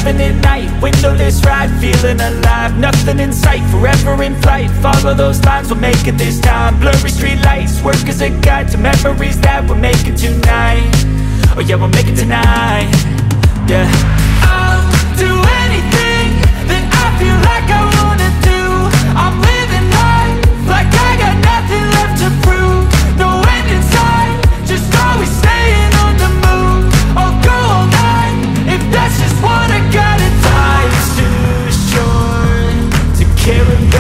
Driving at night, windowless ride, feeling alive. Nothing in sight, forever in flight. Follow those lines, we'll make it this time. Blurry street lights, work as a guide to memories that we're making tonight. Oh yeah, we'll make it tonight. Yeah, I'll do anything that I feel like I wanna do. I'm living life like I got nothing left to prove. No end in sight, just always staying on the move. I'll go all night if that's just what I gotta do. Life's too short to care about